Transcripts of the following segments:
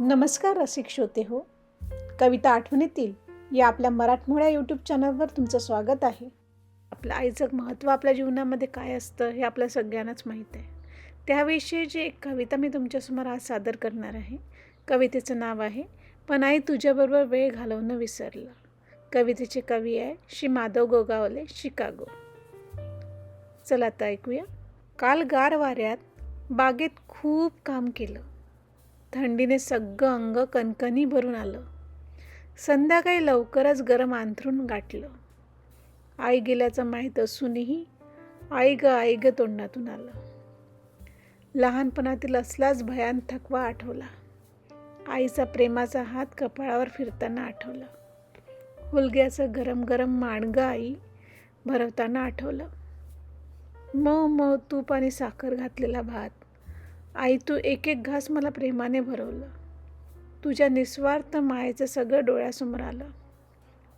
नमस्कार रसिक श्रोते हो. कविता आठवणीतील या आपल्या मराठमोळ्या यूट्यूब चॅनलवर तुमचं स्वागत आहे. आपलं आईचं महत्त्व आपल्या जीवनामध्ये काय असतं हे आपल्या सगळ्यांनाच माहीत आहे. त्याविषयीची एक कविता मी तुमच्यासमोर आज सादर करणार आहे. कवितेचं नाव आहे पण आई तुझ्याबरोबर वेळ घालवणं विसरलं. कवितेचे कवी आहे श्री माधव गोगावले, शिकागो. चला आता ऐकूया. काल गार वाऱ्यात बागेत खूप काम केलं. थंडीने सगळं अंग कणकणी भरून आलं. संध्याकाळी लवकरच गरम अंथरूण गाठलं. आई गेल्याचं माहीत असूनही आई ग तोंडातून आलं. लहानपणातील असलाच भयान थकवा आठवला. आईचा प्रेमाचा हात कपाळावर फिरताना आठवलं. हुलग्याचं गरम गरम मांडगं आई भरवताना आठवलं. मऊ मऊ तूप आणि साखर घातलेला भात. आई तू एक एक घास मला प्रेमाने भरवलं. तुझ्या निस्वार्थ मायेचं सगळं डोळ्यासमोर आलं.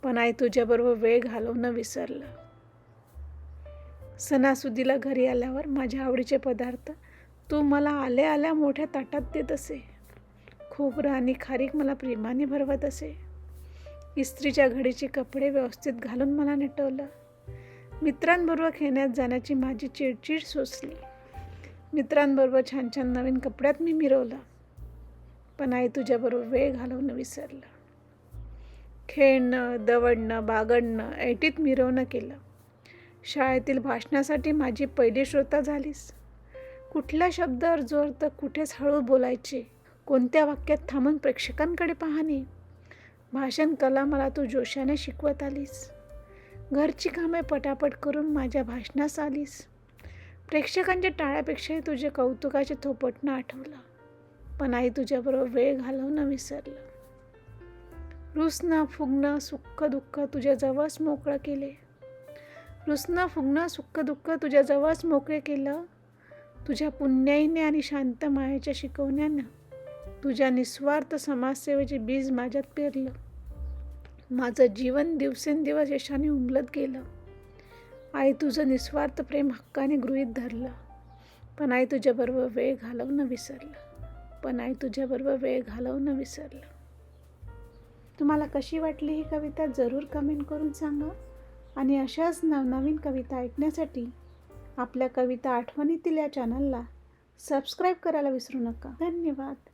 पण आई तुझ्याबरोबर वेळ घालवणं विसरलं. सणासुदीला घरी आल्यावर माझ्या आवडीचे पदार्थ तू मला आल्या आल्या मोठ्या ताटात देत असे. खोबरं आणि खारीक मला प्रेमाने भरवत असे. इस्त्रीच्या घडीचे कपडे व्यवस्थित घालून मला नटवलं. मित्रांबरोबर खेळण्यात जाण्याची माझी चिडचिड सोसली. मित्रांबरोबर छान छान नवीन कपड्यात मी मिरवलं. पण आई तुझ्याबरोबर वेळ घालवणं विसरलं. खेळणं, दवडणं, बागडणं, ऐटीत मिरवणं केलं. शाळेतील भाषणासाठी माझी पहिली श्रोता झालीस. कुठल्या शब्दावर जोर तर कुठेच हळू बोलायचे. कोणत्या वाक्यात थांबून प्रेक्षकांकडे पाहणे. भाषण कला मला तू जोशाने शिकवत आलीस. घरची कामे पटापट करून माझ्या भाषणास आलीस. प्रेक्षकांच्या टाळ्यापेक्षाही तुझे कौतुकाचे थोपटणं आठवलं. पण आई तुझ्याबरोबर वेळ घालवणं विसरलं. रुसणं फुगणं सुख दुःख तुझ्या जवळच मोकळं केले. रुसणं फुगणं सुख दुःख तुझ्या जवळच मोकळे केलं. तुझ्या पुण्याईने आणि शांत मायेच्या शिकवण्यानं तुझ्या निस्वार्थ समाजसेवेचे बीज माझ्यात पेरलं. माझं जीवन दिवसेंदिवस यशाने उमलत गेलं. आई तुझं निस्वार्थ प्रेम हक्काने गृहीत धरलं. पण आई तुझ्याबरोबर वेळ घालवणं विसरलं. पण आई तुझ्याबरोबर वेळ घालवणं विसरलं. तुम्हाला कशी वाटली ही कविता जरूर कमेंट करून सांगा. आणि अशाच नवनवीन कविता ऐकण्यासाठी आपल्या कविता आठवणीतील या चॅनलला सबस्क्राईब करायला विसरू नका. धन्यवाद.